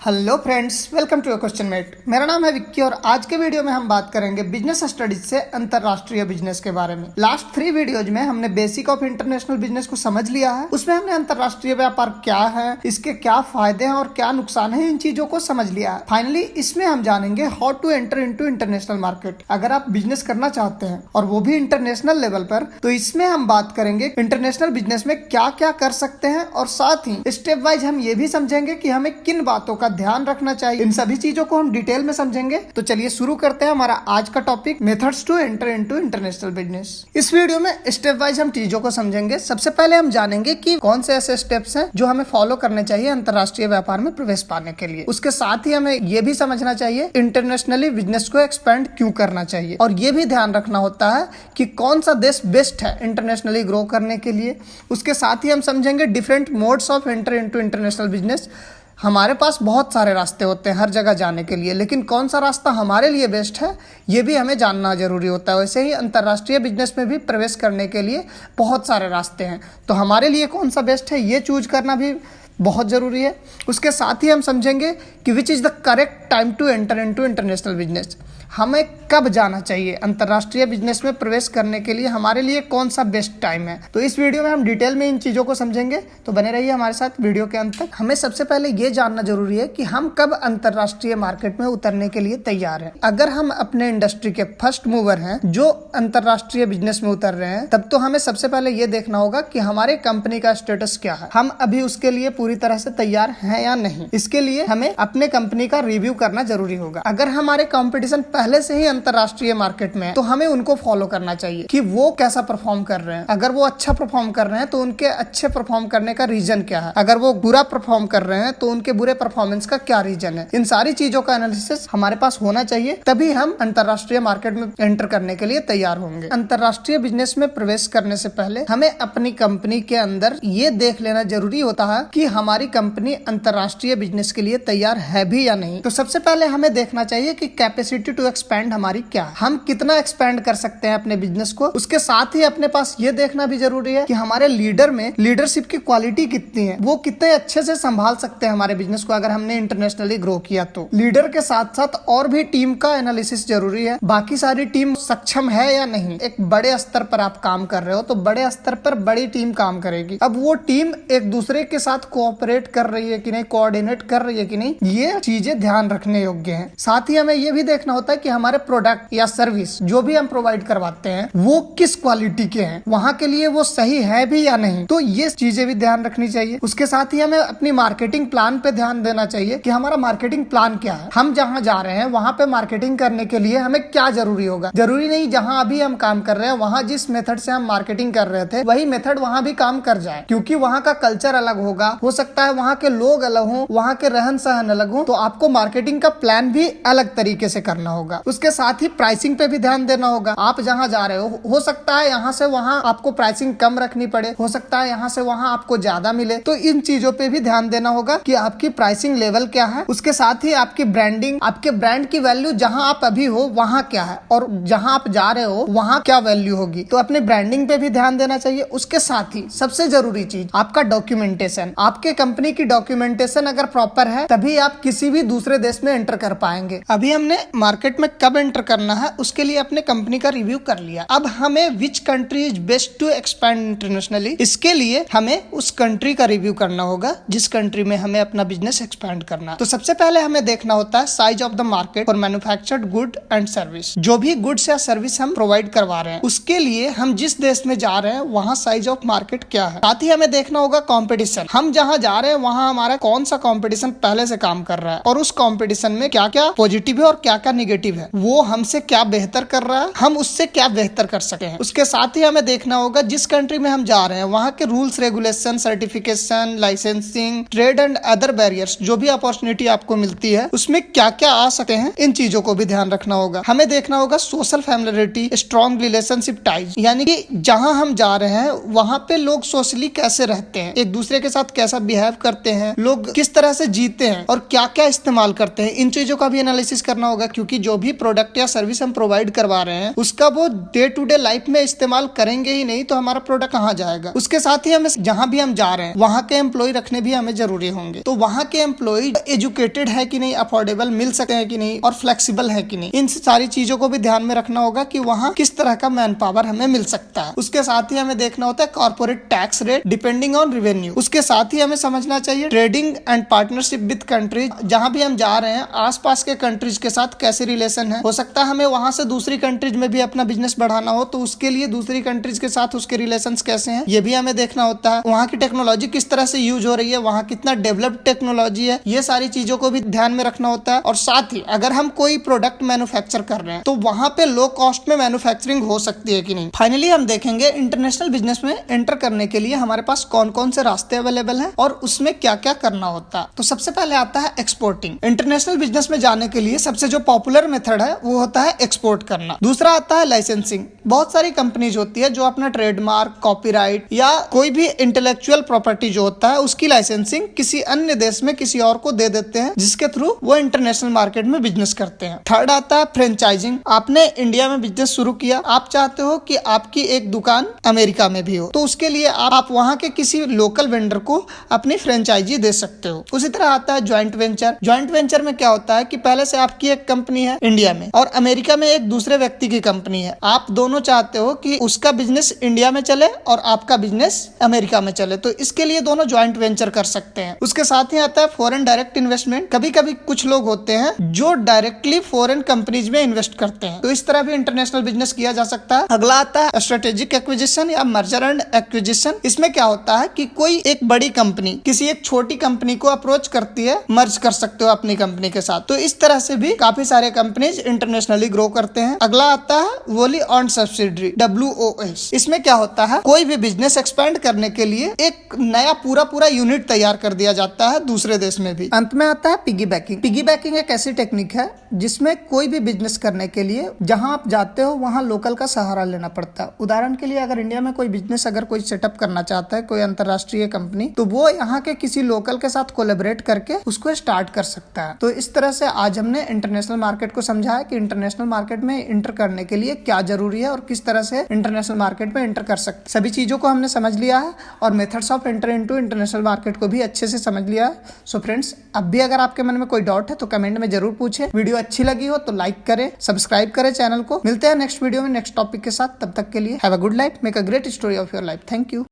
Hello friends, welcome to Question Mate. मेरा नाम है विक्की और आज के वीडियो में हम बात करेंगे बिजनेस स्टडीज से अंतरराष्ट्रीय बिजनेस के बारे में। लास्ट 3 वीडियोज में हमने बेसिक ऑफ इंटरनेशनल बिजनेस को समझ लिया है। उसमें हमने अंतरराष्ट्रीय व्यापार क्या है, इसके क्या फायदे हैं और क्या नुकसान है, इन चीजों को समझ लिया है। फाइनली इसमें हम जानेंगे how to enter into international market. अगर आप बिजनेस करना चाहते हैं और वो भी इंटरनेशनल लेवल पर, तो इसमें हम बात करेंगे इंटरनेशनल बिजनेस में क्या क्या कर सकते हैं और साथ ही स्टेप वाइज हम ये भी समझेंगे कि हमें किन बातों का ध्यान रखना चाहिए। इन सभी चीजों को हम डिटेल में समझेंगे। तो चलिए शुरू करते हैं हमारा आज का topic, methods to enter into international business. इस वीडियो में स्टेप वाइज हम चीजों को समझेंगे। सबसे पहले हम जानेंगे कि कौन से ऐसे स्टेप्स हैं जो हमें फॉलो करने चाहिए अंतरराष्ट्रीय व्यापार में प्रवेश पाने के लिए। उसके साथ ही हमें यह भी समझना चाहिए इंटरनेशनली बिजनेस को एक्सपेंड क्यों करना चाहिए, और ये भी ध्यान रखना होता है कि कौन सा देश बेस्ट है इंटरनेशनली ग्रो करने के लिए। उसके साथ ही हम समझेंगे different modes of enter into international business. हमारे पास बहुत सारे रास्ते होते हैं हर जगह जाने के लिए, लेकिन कौन सा रास्ता हमारे लिए बेस्ट है ये भी हमें जानना जरूरी होता है। वैसे ही अंतर्राष्ट्रीय बिजनेस में भी प्रवेश करने के लिए बहुत सारे रास्ते हैं, तो हमारे लिए कौन सा बेस्ट है ये चूज करना भी बहुत ज़रूरी है। उसके साथ ही हम समझेंगे कि which is the correct time to enter into international business. हमें कब जाना चाहिए अंतर्राष्ट्रीय बिजनेस में प्रवेश करने के लिए, हमारे लिए कौन सा बेस्ट टाइम है। तो इस वीडियो में हम डिटेल में इन चीज़ों को समझेंगे, तो बने रहिए हमारे साथ वीडियो के अंत तक। हमें सबसे पहले ये जानना जरूरी है कि हम कब अंतर्राष्ट्रीय मार्केट में उतरने के लिए तैयार हैं। अगर हम अपने इंडस्ट्री के फर्स्ट मूवर हैं जो अंतर्राष्ट्रीय बिजनेस में उतर रहे हैं, तब तो हमें सबसे पहले ये देखना होगा कि हमारे कंपनी का स्टेटस क्या है, हम अभी उसके लिए पूरी तरह से तैयार हैं या नहीं। इसके लिए हमें अपने कंपनी का रिव्यू करना जरूरी होगा। अगर हमारे कॉम्पिटिशन पहले से ही अंतरराष्ट्रीय मार्केट में, तो हमें उनको फॉलो करना चाहिए कि वो कैसा परफॉर्म कर रहे हैं। अगर वो अच्छा परफॉर्म कर रहे हैं तो उनके अच्छे परफॉर्म करने का रीजन क्या है, अगर वो बुरा परफॉर्म कर रहे हैं तो उनके बुरे परफॉर्मेंस का क्या रीजन है। इन सारी चीजों का एनालिसिस हमारे पास होना चाहिए, तभी हम अंतरराष्ट्रीय मार्केट में एंटर करने के लिए तैयार होंगे। अंतरराष्ट्रीय बिजनेस में प्रवेश करने से पहले हमें अपनी कंपनी के अंदर ये देख लेना जरूरी होता है कि हमारी कंपनी अंतरराष्ट्रीय बिजनेस के लिए तैयार है भी या नहीं। तो सबसे पहले हमें देखना चाहिए कि कैपेसिटी टू एक्सपेंड हमारी क्या है, हम कितना एक्सपेंड कर सकते हैं अपने बिजनेस को। उसके साथ ही अपने पास ये देखना भी जरूरी है कि हमारे लीडर में लीडरशिप की क्वालिटी कितनी है, वो कितने अच्छे से संभाल सकते हैं हमारे बिजनेस को। अगर हमने इंटरनेशनली ग्रो किया तो लीडर के साथ साथ और भी टीम का एनालिसिस जरूरी है, बाकी सारी टीम सक्षम है या नहीं। एक बड़े स्तर पर आप काम कर रहे हो तो बड़े स्तर पर बड़ी टीम काम करेगी। अब वो टीम एक दूसरे के साथ कोऑपरेट कर रही है कि नहीं, कोऑर्डिनेट कर रही है कि नहीं, ये चीजें ध्यान रखने योग्य हैं। साथ ही हमें ये भी देखना होता है कि हमारे प्रोडक्ट या सर्विस जो भी हम प्रोवाइड करवाते हैं वो किस क्वालिटी के हैं, वहां के लिए वो सही है भी या नहीं। तो ये चीजें भी ध्यान रखनी चाहिए। उसके साथ ही हमें अपनी मार्केटिंग प्लान पे ध्यान देना चाहिए कि हमारा मार्केटिंग प्लान क्या है। हम जहां जा रहे हैं वहां पे मार्केटिंग करने के लिए हमें क्या जरूरी होगा। जरूरी नहीं जहां अभी हम काम कर रहे हैं वहां जिस मेथड से हम मार्केटिंग कर रहे थे वही मेथड वहां भी काम कर जाए, क्योंकि वहां का कल्चर अलग होगा, हो सकता है वहां के लोग अलग हों, वहां के रहन सहन अलग हो, तो आपको मार्केटिंग का प्लान भी अलग तरीके से करना होगा। उसके साथ ही प्राइसिंग पे भी ध्यान देना होगा। आप जहां जा रहे हो सकता है यहाँ से वहां आपको प्राइसिंग कम रखनी पड़े, हो सकता है यहाँ से वहां आपको ज्यादा मिले, तो इन चीजों पे भी ध्यान देना होगा कि आपकी प्राइसिंग लेवल क्या है। उसके साथ ही आपकी ब्रांडिंग, आपके ब्रांड की वैल्यू जहां आप अभी हो वहां क्या है और जहां आप जा रहे हो वहां क्या वैल्यू होगी, तो अपने ब्रांडिंग पे भी ध्यान देना चाहिए। उसके साथ ही सबसे जरूरी चीज आपका डॉक्यूमेंटेशन। आपके कंपनी की डॉक्यूमेंटेशन अगर प्रॉपर है तभी आप किसी भी दूसरे देश में एंटर कर पाएंगे। अभी हमने मार्केट में कब एंटर करना है उसके लिए अपने कंपनी का रिव्यू कर लिया। अब हमें which country is best to expand internationally, इसके लिए हमें उस कंट्री का रिव्यू करना होगा जिस कंट्री में हमें अपना बिजनेस एक्सपैंड करना है। तो सबसे पहले हमें देखना होता है size of the market for manufactured good and service. जो भी गुड्स या सर्विस हम प्रोवाइड करवा रहे हैं उसके लिए हम जिस देश में जा रहे हैं वहाँ साइज ऑफ मार्केट क्या है। साथ ही हमें देखना होगा कॉम्पिटिशन, हम जहाँ जा रहे हैं वहाँ हमारा कौन सा कॉम्पिटिशन पहले से काम कर रहा है और उस कॉम्पिटिशन में क्या क्या पॉजिटिव है और क्या क्या निगेटिव है, वो हमसे क्या बेहतर कर रहा है, हम उससे क्या बेहतर कर सके हैं। उसके साथ ही हमें देखना होगा जिस कंट्री में हम जा रहे हैं वहाँ के rules regulation, certification, licensing, trade and other barriers, जो भी अपॉर्चुनिटी आपको मिलती है उसमें क्या क्या आ सकते हैं, इन चीजों को भी ध्यान रखना होगा। हमें देखना होगा social familiarity, strong relationship ties, यानी कि जहाँ हम जा रहे हैं वहाँ पे लोग सोशली कैसे रहते हैं, एक दूसरे के साथ कैसा बिहेव करते हैं, लोग किस तरह से जीते हैं और क्या क्या इस्तेमाल करते हैं, इन चीजों का भी एनालिसिस करना होगा। क्योंकि जो भी प्रोडक्ट या सर्विस हम प्रोवाइड करवा रहे हैं उसका वो डे टू डे लाइफ में इस्तेमाल करेंगे ही नहीं तो हमारा प्रोडक्ट कहाँ जाएगा। उसके साथ ही हमें जहाँ भी हम जा रहे हैं वहाँ के एम्प्लॉय रखने भी हमें जरूरी होंगे। तो वहाँ के एम्प्लॉय एजुकेटेड है कि नहीं, अफोर्डेबल मिल सकते हैं कि नहीं और फ्लेक्सिबल है कि नहीं, इन सारी चीजों को भी ध्यान में रखना होगा कि वहाँ किस तरह का मैन पावर हमें मिल सकता है। उसके साथ ही हमें देखना होता है corporate tax rate depending on revenue. उसके साथ ही हमें समझना चाहिए trading and partnership with countries, जहाँ भी हम जा रहे हैं आसपास के कंट्रीज के साथ कैसे रिलेशन है। हो सकता है हमें वहां से दूसरी कंट्रीज में भी अपना बिजनेस बढ़ाना हो तो उसके लिए दूसरी कंट्रीज के साथ उसके रिलेशंस कैसे हैं ये भी हमें देखना होता है। वहाँ की टेक्नोलॉजी किस तरह से यूज हो रही है, वहाँ कितना डेवलप्ड टेक्नोलॉजी है, ये सारी चीजों को भी ध्यान में रखना होता है। और साथ ही अगर हम कोई प्रोडक्ट मैन्युफैक्चर कर रहे हैं तो वहाँ पे लो कॉस्ट में मैन्युफैक्चरिंग हो सकती है कि नहीं। फाइनली हम देखेंगे इंटरनेशनल बिजनेस में एंटर करने के लिए हमारे पास कौन कौन से रास्ते अवेलेबल हैं और उसमें क्या क्या करना होता है। तो सबसे पहले आता है एक्सपोर्टिंग। इंटरनेशनल बिजनेस में जाने के लिए सबसे जो पॉपुलर मेथड है वो होता है एक्सपोर्ट करना। दूसरा आता है लाइसेंसिंग। बहुत सारी कंपनीज होती है जो अपना ट्रेडमार्क, कॉपीराइट या कोई भी इंटेलेक्चुअल प्रॉपर्टी जो होता है उसकी लाइसेंसिंग किसी अन्य देश में किसी और को दे देते हैं जिसके थ्रू वो इंटरनेशनल मार्केट में बिजनेस करते हैं। थर्ड आता है फ्रेंचाइजिंग। आपने इंडिया में बिजनेस शुरू किया, आप चाहते हो कि आपकी एक दुकान अमेरिका में भी हो तो उसके लिए आप वहाँ के किसी लोकल वेंडर को अपनी फ्रेंचाइजी दे सकते हो। उसी तरह आता है ज्वाइंट वेंचर। ज्वाइंट वेंचर में क्या होता है कि पहले से आपकी एक कंपनी है इंडिया में और अमेरिका में एक दूसरे व्यक्ति की कंपनी है। आप दोनों चाहते हो कि उसका बिजनेस इंडिया में चले और आपका बिजनेस अमेरिका में चले तो इसके लिए दोनों ज्वाइंट वेंचर कर सकते हैं। उसके साथ ही आता है फॉरेन डायरेक्ट इन्वेस्टमेंट। कभी कभी कुछ लोग होते हैं जो डायरेक्टली फॉरेन कंपनीज में इन्वेस्ट करते हैं तो इस तरह भी इंटरनेशनल बिजनेस किया जा सकता है। अगला आता है स्ट्रेटेजिक एक्विजिशन या मर्जर एंड एक्विजिशन। इसमें क्या होता है कि कोई एक बड़ी कंपनी किसी एक छोटी कंपनी को अप्रोच करती है, मर्ज कर सकते हो अपनी कंपनी के साथ। तो इस तरह से भी काफी सारे कंपनीज इंटरनेशनली ग्रो करते हैं। अगला आता है वोली ऑन सब्सिडरी, WOS। इसमें क्या होता है कोई भी बिजनेस एक्सपेंड करने के लिए एक नया पूरा यूनिट तैयार कर दिया जाता है दूसरे देश में भी। अंत में आता है पिगी बैकिंग। पिगी बैकिंग एक ऐसी टेक्निक है जिसमें कोई भी बिजनेस करने के लिए जहां आप जाते हो वहां लोकल का सहारा लेना पड़ता है। उदाहरण के लिए अगर इंडिया में कोई बिजनेस अगर कोई सेटअप करना चाहता है, कोई अंतरराष्ट्रीय कंपनी, तो वो यहाँ के किसी लोकल के साथ कोलैबोरेट करके उसको स्टार्ट कर सकता है। तो इस तरह से आज हमने इंटरनेशनल मार्केट को समझाया कि इंटरनेशनल मार्केट में इंटर करने के लिए क्या जरूरी है और किस तरह से इंटरनेशनल मार्केट में इंटर कर सकते। सभी चीजों को हमने समझ लिया है और methods of enter into international market को भी अच्छे से समझ लिया है। सो फ्रेंड्स, अब भी अगर आपके मन में कोई डाउट है तो कमेंट में जरूर पूछें। वीडियो अच्छी लगी हो तो लाइक करें, सब्सक्राइब करें चैनल को। मिलते हैं नेक्स्ट वीडियो में नेक्स्ट टॉपिक के साथ। तब तक के लिए have a good life, make a great story of your life. Thank you.